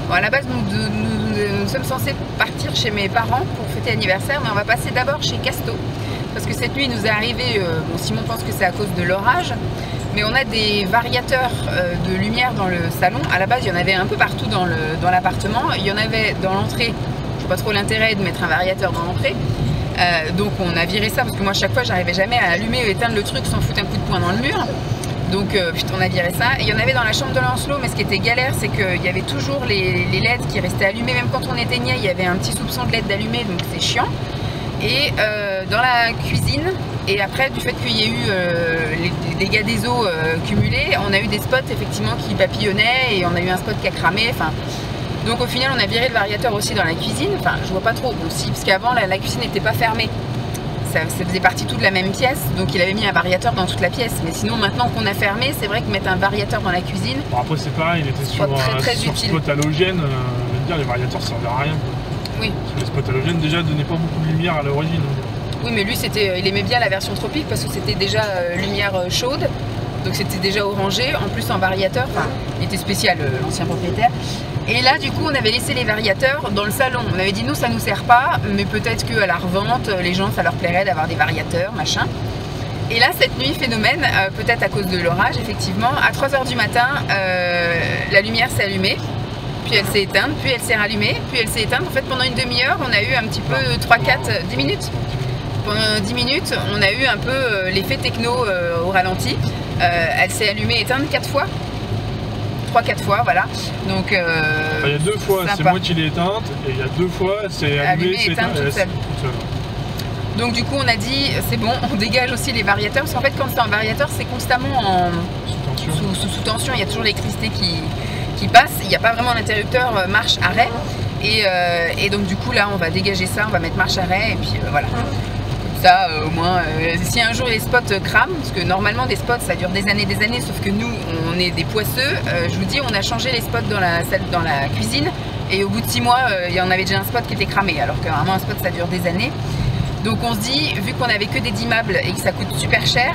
Bon, à la base, nous sommes censés partir chez mes parents pour fêter l'anniversaire, mais on va passer d'abord chez Casto. Parce que cette nuit, il nous est arrivé, bon, Simon pense que c'est à cause de l'orage, mais on a des variateurs de lumière dans le salon. À la base, il y en avait un peu partout dans l'appartement. Il y en avait dans l'entrée. Je vois pas trop l'intérêt de mettre un variateur dans l'entrée. Donc on a viré ça parce que moi à chaque fois j'arrivais jamais à allumer ou éteindre le truc sans foutre un coup de poing dans le mur. Donc on a viré ça. Et il y en avait dans la chambre de Lancelot, mais ce qui était galère c'est qu'il y avait toujours les LED qui restaient allumés. Même quand on éteignait il y avait un petit soupçon de LED d'allumé, donc c'est chiant. Et dans la cuisine, et après du fait qu'il y ait eu les dégâts des eaux cumulés, on a eu des spots effectivement qui papillonnaient et on a eu un spot qui a cramé. Enfin, donc au final on a viré le variateur aussi dans la cuisine, enfin je vois pas trop aussi, parce qu'avant la cuisine n'était pas fermée, ça faisait partie tout de la même pièce, donc il avait mis un variateur dans toute la pièce, mais sinon maintenant qu'on a fermé, c'est vrai que mettre un variateur dans la cuisine... Bon après c'est pareil, il était sur spot halogène, je veux dire les variateurs servaient à rien. Oui. Parce que les spots halogènes déjà donnaient pas beaucoup de lumière à l'origine. Oui mais lui il aimait bien la version tropique parce que c'était déjà lumière chaude. Donc c'était déjà orangé, en plus en variateur, enfin il était spécial l'ancien propriétaire. Et là du coup on avait laissé les variateurs dans le salon, on avait dit nous ça nous sert pas, mais peut-être qu'à la revente les gens ça leur plairait d'avoir des variateurs, machin. Et là cette nuit phénomène, peut-être à cause de l'orage effectivement, à 3 h du matin la lumière s'est allumée, puis elle s'est éteinte, puis elle s'est rallumée, puis elle s'est éteinte. En fait pendant une demi-heure on a eu un petit peu 10 minutes. Pendant 10 minutes on a eu un peu l'effet techno au ralenti. Elle s'est allumée et éteinte 4 fois. 3-4 fois, voilà. Donc, il y a 2 fois, c'est moi qui l'ai éteinte, et il y a 2 fois, c'est allumé et éteinte toute seule. Donc, du coup, on a dit, c'est bon, on dégage aussi les variateurs, parce qu'en fait, quand c'est un variateur, c'est constamment sous tension. Il y a toujours l'électricité qui passe. Il n'y a pas vraiment l'interrupteur marche-arrêt. Et donc du coup là on va dégager ça, on va mettre marche arrêt et puis voilà. Comme ça au moins si un jour les spots crament, parce que normalement des spots ça dure des années, sauf que nous on est des poisseux, je vous dis on a changé les spots dans la salle, dans la cuisine, et au bout de 6 mois il y en avait déjà un spot qui était cramé, alors que normalement un spot ça dure des années. Donc on se dit, vu qu'on avait que des dimmables et que ça coûte super cher,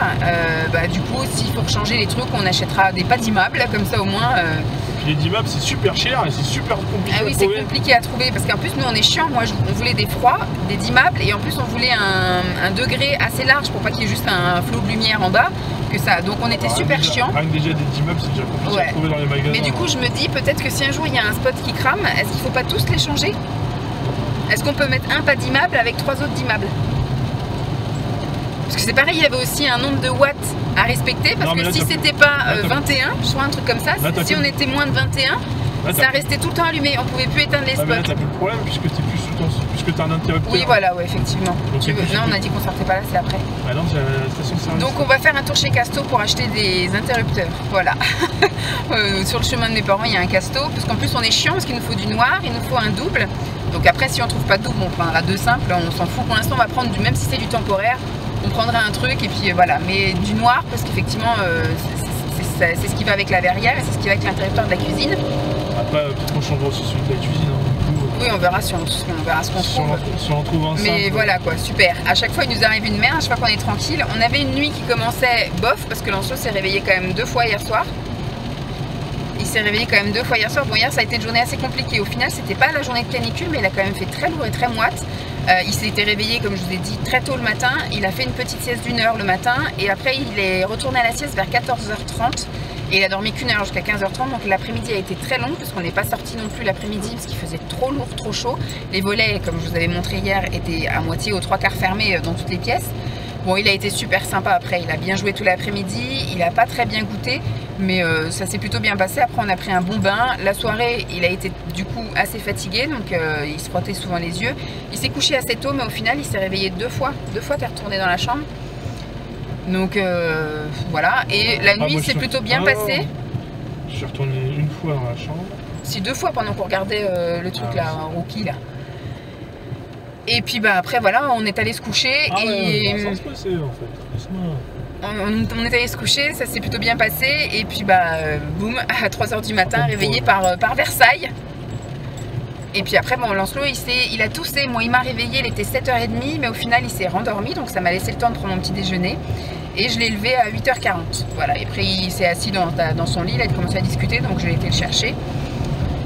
du coup s'il faut changer les trucs, on achètera des pas dimmables, comme ça au moins. Puis les dimmables c'est super cher et c'est super compliqué. Ah oui, c'est compliqué à trouver parce qu'en plus nous on est chiant. Moi on voulait des froids, des dimmables, et en plus on voulait un degré assez large pour pas qu'il y ait juste un flot de lumière en bas. Que ça. Donc on était super chiant. Déjà des dimmables c'est déjà compliqué à trouver dans les magasins. Mais du coup je me dis peut-être que si un jour il y a un spot qui crame, est-ce qu'il faut pas tous les changer? Est-ce qu'on peut mettre un pas d'immable avec 3 autres dimmables? Parce que c'est pareil, il y avait aussi un nombre de watts à respecter, parce que si c'était pas 21, je crois un truc comme ça, si on était moins de 21, ça restait tout le temps allumé, on pouvait plus éteindre les spots. Mais là t'as plus de problème puisque t'es plus sous ton, puisque t'as un interrupteur. Oui voilà, ouais, effectivement. Non, on a dit qu'on sortait pas là, c'est après. Bah non, c'est la station de service. Donc on va faire un tour chez Casto pour acheter des interrupteurs, voilà. Sur le chemin de mes parents il y a un Casto, parce qu'en plus on est chiant parce qu'il nous faut du noir, il nous faut un double. Donc après si on trouve pas de double, on prendra 2 simples, on s'en fout. Pour l'instant on va prendre du, même si c'est du temporaire, on prendra un truc et puis voilà, mais du noir parce qu'effectivement c'est ce qui va avec la verrière et c'est ce qui va avec l'interrupteur de la cuisine. Après peut-être qu'on changera aussi celui de la cuisine. Oui, on verra si on trouve. Si on trouve un simple. Mais voilà quoi, super. À chaque fois il nous arrive une merde, à chaque fois qu'on est tranquille. On avait une nuit qui commençait bof parce que Lancelot s'est réveillé quand même 2 fois hier soir. Il s'est réveillé quand même 2 fois hier soir. Bon, hier ça a été une journée assez compliquée. Au final c'était pas la journée de canicule, mais il a quand même fait très lourd et très moite. Il s'était réveillé, comme je vous ai dit, très tôt le matin. Il a fait une petite sieste d'1 heure le matin et après il est retourné à la sieste vers 14h30 et il a dormi qu'1 heure jusqu'à 15h30. Donc l'après-midi a été très long parce qu'on n'est pas sorti non plus l'après-midi parce qu'il faisait trop lourd, trop chaud. Les volets, comme je vous avais montré hier, étaient à moitié aux 3/4 fermés dans toutes les pièces. Bon, il a été super sympa après, il a bien joué tout l'après-midi, il n'a pas très bien goûté, mais ça s'est plutôt bien passé. Après on a pris un bon bain, la soirée il a été du coup assez fatigué, donc il se frottait souvent les yeux. Il s'est couché assez tôt, mais au final il s'est réveillé 2 fois qu'il est retourné dans la chambre. Donc voilà, et la nuit s'est plutôt bien passée. Je suis retourné 1 fois dans la chambre. Si 2 fois pendant qu'on regardait le truc là, Rookie là. Et puis bah après voilà, on est allé se coucher et ça se passait en fait. on est allé se coucher, ça s'est plutôt bien passé et puis bah boum, à 3 h du matin, réveillé par Versailles. Et puis après bon, Lancelot il a toussé, moi il m'a réveillé, il était 7h30, mais au final il s'est rendormi, donc ça m'a laissé le temps de prendre mon petit déjeuner. Et je l'ai levé à 8h40, voilà, et après il s'est assis dans son lit, il a commencé à discuter, donc j'ai été le chercher.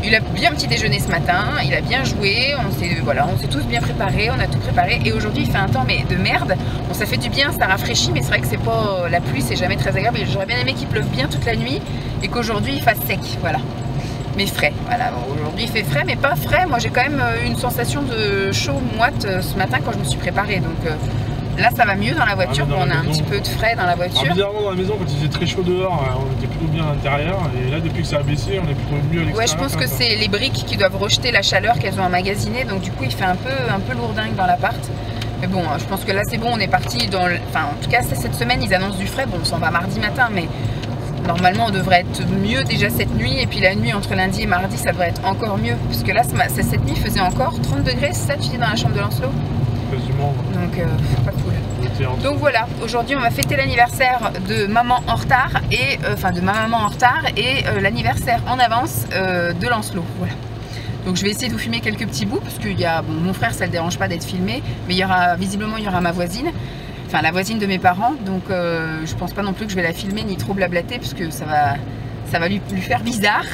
Il a bien petit déjeuner ce matin, il a bien joué, on s'est tous bien préparés, on a tout préparé et aujourd'hui il fait un temps mais de merde. Bon, ça fait du bien, ça rafraîchit, mais c'est vrai que c'est pas la pluie, c'est jamais très agréable. J'aurais bien aimé qu'il pleuve bien toute la nuit et qu'aujourd'hui il fasse sec, voilà. Mais frais, voilà. Aujourd'hui il fait frais mais pas frais. Moi j'ai quand même une sensation de chaud moite ce matin quand je me suis préparée, donc là ça va mieux dans la voiture, on a un petit peu de frais dans la voiture. Bizarrement dans la maison quand il faisait très chaud dehors, on était plutôt bien à l'intérieur et là depuis que ça a baissé on est plutôt mieux à l'extérieur. Ouais, je pense que c'est les briques qui doivent rejeter la chaleur qu'elles ont emmagasinée, donc du coup il fait un peu lourdingue dans l'appart. Mais bon, je pense que là c'est bon, on est parti dans enfin en tout cas cette semaine ils annoncent du frais, bon on s'en va mardi matin mais normalement on devrait être mieux déjà cette nuit et puis la nuit entre lundi et mardi ça devrait être encore mieux parce que là cette nuit faisait encore 30 degrés, c'est ça tu dis dans la chambre de Lancelot? Quasiment. Donc pas cool. Donc voilà, aujourd'hui on va fêter l'anniversaire de maman en retard et de ma maman en retard et l'anniversaire en avance de Lancelot. Voilà. Donc je vais essayer de vous filmer quelques petits bouts parce qu'il y a mon frère, ça ne le dérange pas d'être filmé, mais visiblement il y aura ma voisine, enfin la voisine de mes parents, donc je pense pas non plus que je vais la filmer ni trop blablater parce que ça va lui faire bizarre.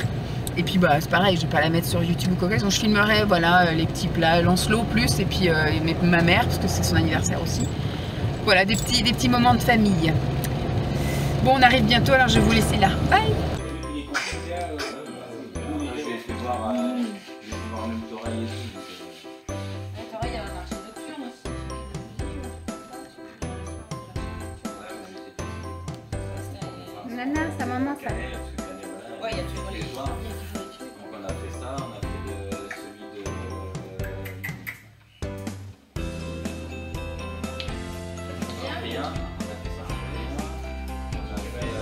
Et puis bah c'est pareil, je vais pas la mettre sur YouTube ou quoi que ce soit, donc je filmerai voilà les petits plats Lancelot plus et puis ma mère parce que c'est son anniversaire aussi. Voilà des petits moments de famille. Bon on arrive bientôt alors je vais vous laisser là. Bye. Nana, sa maman ça. Ouais, il y a toujours les soirs. Donc on a fait ça, on a fait celui de... Rien, on a fait ça en rien. On a fait...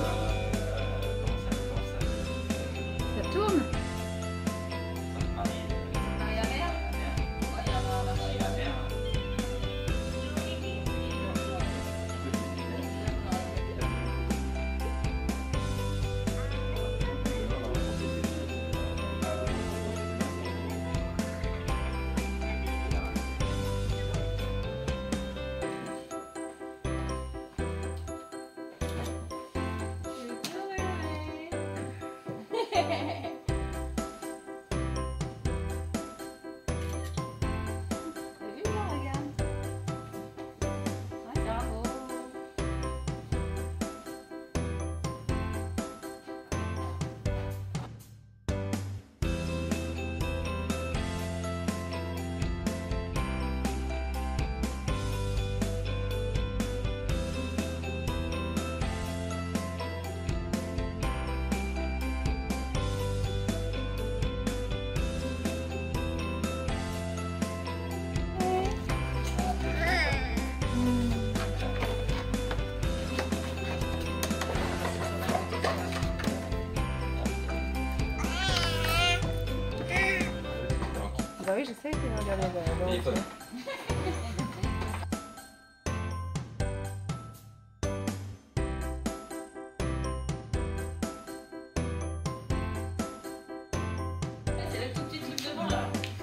Bah oui, je sais que regarder Téléphone. C'est le tout petit truc devant là.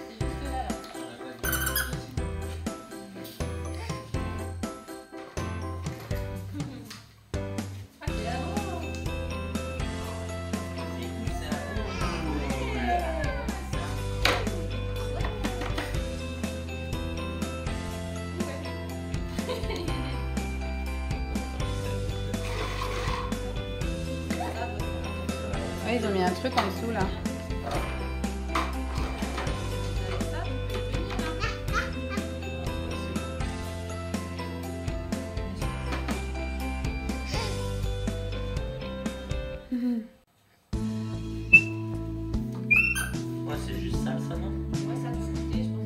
C'est juste là. Ah, c'est là-haut. Ouais, ils ont mis un truc en dessous là. Ouais, c'est juste ça, non? Ouais, ça doit se coûter, je pense.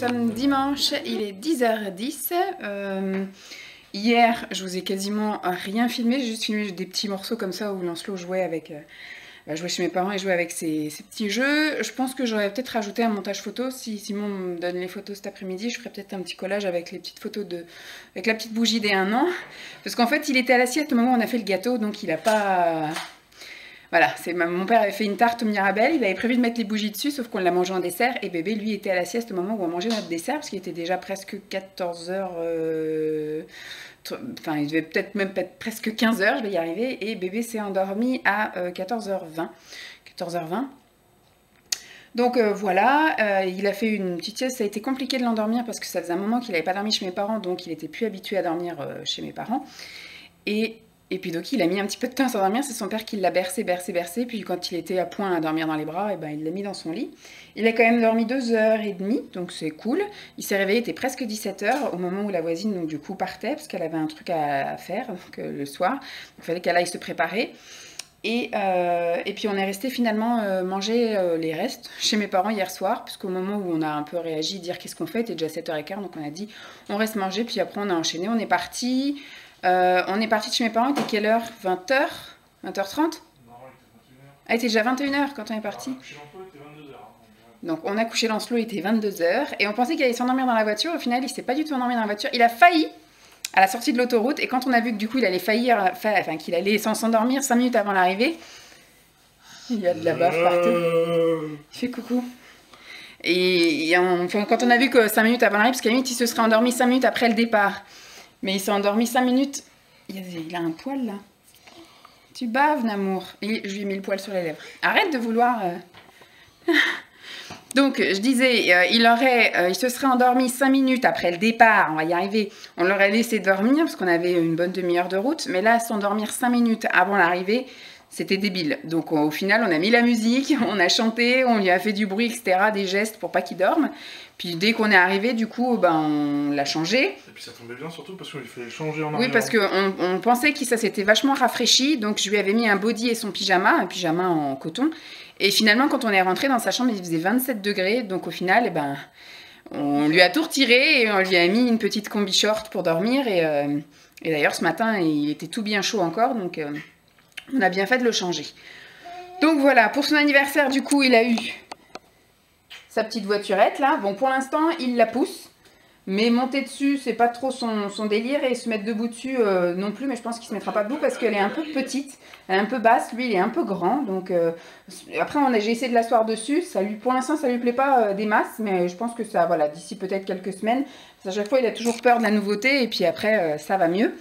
Nous sommes dimanche, il est 10h10. Hier, je vous ai quasiment rien filmé, j'ai juste filmé des petits morceaux comme ça où Lancelot jouait avec... jouait chez mes parents et jouait avec ses petits jeux. Je pense que j'aurais peut-être rajouté un montage photo. Si Simon me donne les photos cet après-midi, je ferai peut-être un petit collage avec les petites photos avec la petite bougie des 1 an. Parce qu'en fait, il était à l'assiette au moment où on a fait le gâteau, donc il a pas... Voilà, mon père avait fait une tarte au Mirabelle, il avait prévu de mettre les bougies dessus, sauf qu'on l'a mangé en dessert, et bébé, lui, était à la sieste au moment où on mangeait notre dessert, parce qu'il était déjà presque 14h, enfin, il devait peut-être même être presque 15h, je vais y arriver, et bébé s'est endormi à 14h20. Donc voilà, il a fait une petite sieste, ça a été compliqué de l'endormir, parce que ça faisait un moment qu'il n'avait pas dormi chez mes parents, donc il était plus habitué à dormir chez mes parents, et puis donc il a mis un petit peu de temps à s'endormir, c'est son père qui l'a bercé, puis quand il était à point à dormir dans les bras, et ben, il l'a mis dans son lit. Il a quand même dormi 2h30, donc c'est cool. Il s'est réveillé, il était presque 17h, au moment où la voisine donc, du coup partait, parce qu'elle avait un truc à faire donc, le soir, donc, il fallait qu'elle aille se préparer. Et puis on est resté finalement manger les restes chez mes parents hier soir, parce qu'au moment où on a un peu réagi, dire qu'est-ce qu'on fait, il était déjà 7h15, donc on a dit on reste manger, puis après on a enchaîné, on est parti de chez mes parents, il était quelle heure? 20h? 20h30? Ah, il était déjà 21h quand on est parti. Chez Lancelot, il était 22h. Donc on a couché Lancelot, il était 22h, et on pensait qu'il allait s'endormir dans la voiture, au final il s'est pas du tout endormi dans la voiture, il a failli à la sortie de l'autoroute, et quand on a vu que du coup il allait faillir, enfin qu'il allait s'endormir 5 minutes avant l'arrivée, il y a de la baffe partout. Il fait coucou. Et enfin, quand on a vu que 5 minutes avant l'arrivée, parce qu'à la limite il se serait endormi 5 minutes après le départ, mais il s'est endormi 5 minutes, il a un poil là. Tu baves, Namour. Et je lui ai mis le poil sur les lèvres. Arrête de vouloir... Donc, je disais, il se serait endormi 5 minutes après le départ, on va y arriver. On l'aurait laissé dormir, parce qu'on avait une bonne demi-heure de route. Mais là, s'endormir 5 minutes avant l'arrivée, c'était débile. Donc, au final, on a mis la musique, on a chanté, on lui a fait du bruit, etc., des gestes pour pas qu'il dorme. Puis, dès qu'on est arrivé, du coup, on l'a changé. Et puis ça tombait bien surtout parce qu'il fallait changer en arrière. Oui, parce qu'on pensait que ça s'était vachement rafraîchi. Donc, je lui avais mis un body et son pyjama, un pyjama en coton. Et finalement, quand on est rentré dans sa chambre, il faisait 27 degrés. Donc, au final, on lui a tout retiré et on lui a mis une petite combi short pour dormir. Et d'ailleurs, ce matin, il était tout bien chaud encore, donc on a bien fait de le changer. Donc voilà, pour son anniversaire, du coup, il a eu sa petite voiturette, là. Bon, pour l'instant, il la pousse. Mais monter dessus, c'est pas trop son délire. Et se mettre debout dessus non plus. Mais je pense qu'il se mettra pas debout parce qu'elle est un peu petite. Elle est un peu basse. Lui, il est un peu grand. Donc après, j'ai essayé de l'asseoir dessus. Pour l'instant, ça lui plaît pas des masses. Mais je pense que ça, voilà, d'ici peut-être quelques semaines. Parce qu'à chaque fois, il a toujours peur de la nouveauté. Et puis après, ça va mieux.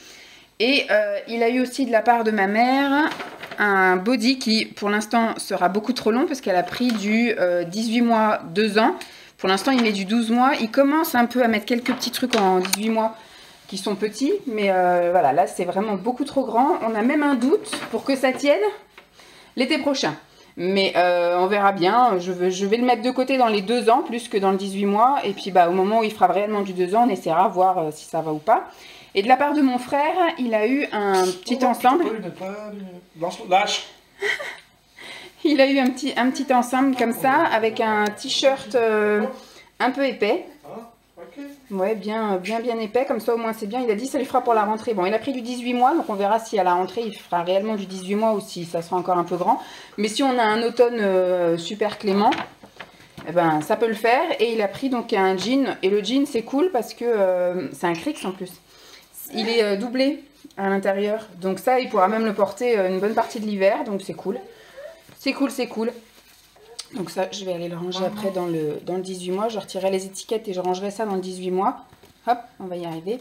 Et il a eu aussi de la part de ma mère un body qui, pour l'instant, sera beaucoup trop long. Parce qu'elle a pris du 18 mois, 2 ans. Pour l'instant, il met du 12 mois. Il commence un peu à mettre quelques petits trucs en 18 mois qui sont petits. Mais voilà, là, c'est vraiment beaucoup trop grand. On a même un doute pour que ça tienne l'été prochain. Mais on verra bien. Je vais le mettre de côté dans les 2 ans, plus que dans le 18 mois. Et puis, au moment où il fera réellement du 2 ans, on essaiera de voir si ça va ou pas. Et de la part de mon frère, il a eu un petit ensemble. Lâche. Il a eu un petit ensemble comme ça, avec un t-shirt un peu épais. Ouais, bien épais, comme ça au moins c'est bien. Il a dit ça lui fera pour la rentrée. Bon, il a pris du 18 mois, donc on verra si à la rentrée il fera réellement du 18 mois ou si ça sera encore un peu grand. Mais si on a un automne super clément, eh ben, ça peut le faire. Et il a pris donc un jean. Et le jean c'est cool parce que c'est un Crix en plus. Il est doublé à l'intérieur. Donc ça, il pourra même le porter une bonne partie de l'hiver. Donc c'est cool. C'est cool, c'est cool. Donc ça, je vais aller le ranger après dans le 18 mois. Je retirerai les étiquettes et je rangerai ça dans le 18 mois. Hop, on va y arriver.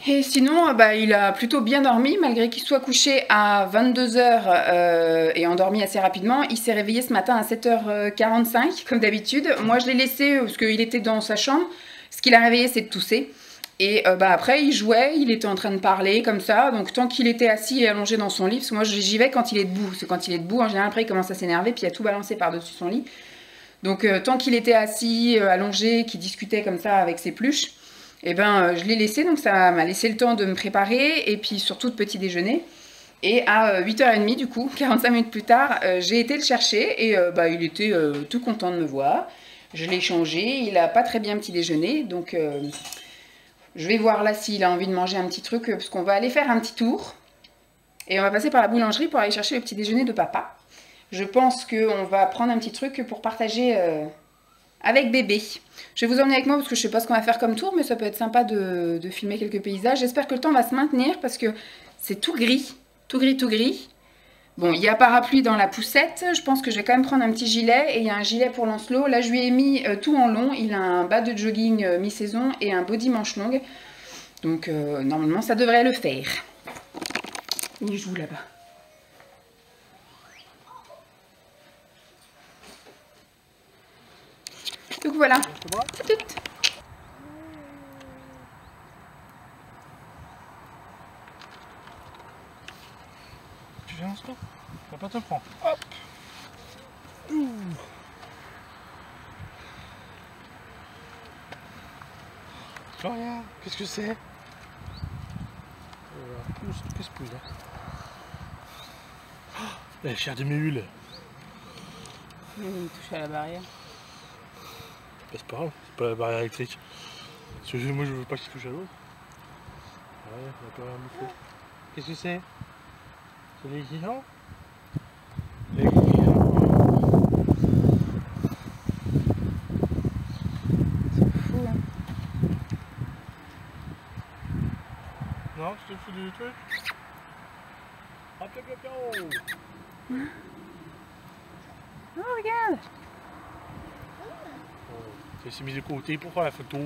Et sinon, il a plutôt bien dormi, malgré qu'il soit couché à 22 h et endormi assez rapidement. Il s'est réveillé ce matin à 7h45, comme d'habitude. Moi, je l'ai laissé parce qu'il était dans sa chambre. Ce qui l'a réveillé, c'est de tousser. Et après, il jouait, il était en train de parler comme ça. Donc, tant qu'il était assis et allongé dans son lit, parce que moi, j'y vais quand il est debout. Parce que quand il est debout, en général, après, il commence à s'énerver, puis il a tout balancé par-dessus son lit. Donc, tant qu'il était assis, allongé, qu'il discutait comme ça avec ses pluches, eh ben, je l'ai laissé. Donc, ça m'a laissé le temps de me préparer, et puis surtout de petit déjeuner. Et à 8h30, du coup, 45 minutes plus tard, j'ai été le chercher, et il était tout content de me voir. Je l'ai changé, il n'a pas très bien petit déjeuner, donc... je vais voir là s'il a envie de manger un petit truc, parce qu'on va aller faire un petit tour. Et on va passer par la boulangerie pour aller chercher le petit déjeuner de papa. Je pense qu'on va prendre un petit truc pour partager avec bébé. Je vais vous emmener avec moi parce que je ne sais pas ce qu'on va faire comme tour, mais ça peut être sympa de filmer quelques paysages. J'espère que le temps va se maintenir parce que c'est tout gris, tout gris, tout gris. Bon, il y a parapluie dans la poussette. Je pense que je vais quand même prendre un petit gilet. Et il y a un gilet pour Lancelot. Là, je lui ai mis tout en long. Il a un bas de jogging mi-saison et un body manche longue. Donc, normalement, ça devrait le faire. Il joue là-bas. Donc voilà. C'est tout. Tu viens en soi? Papa te prend. Hop. Ouh. Florian, qu'est-ce que c'est? Qu'est-ce que c'est là? La chair de mule. Il me touche à la barrière. C'est pas grave, c'est pas la barrière électrique. Moi je veux pas qu'il touche à l'autre. Ouais, on va pas rien bouffer. Qu'est-ce que c'est? C'est les guillons? Les guillons. C'est fou, hein. Non, tu te fous du truc? Hop, hop, hop, hop. Oh, regarde. Ça s'est mis de côté pour faire la photo.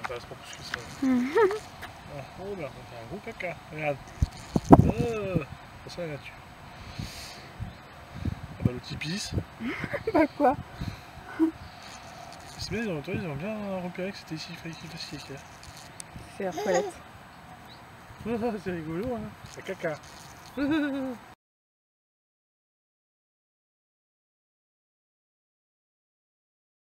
m'intéresse pas plus que ça. Oh là, c'est un gros caca. Regarde. C'est ça la nature. Ah bah l'autre il pisse. Bah quoi? C'est bien, ils ont bien repéré que c'était ici, il fallait qu'il fasse caca. C'est leur toilette. C'est rigolo, hein. C'est caca.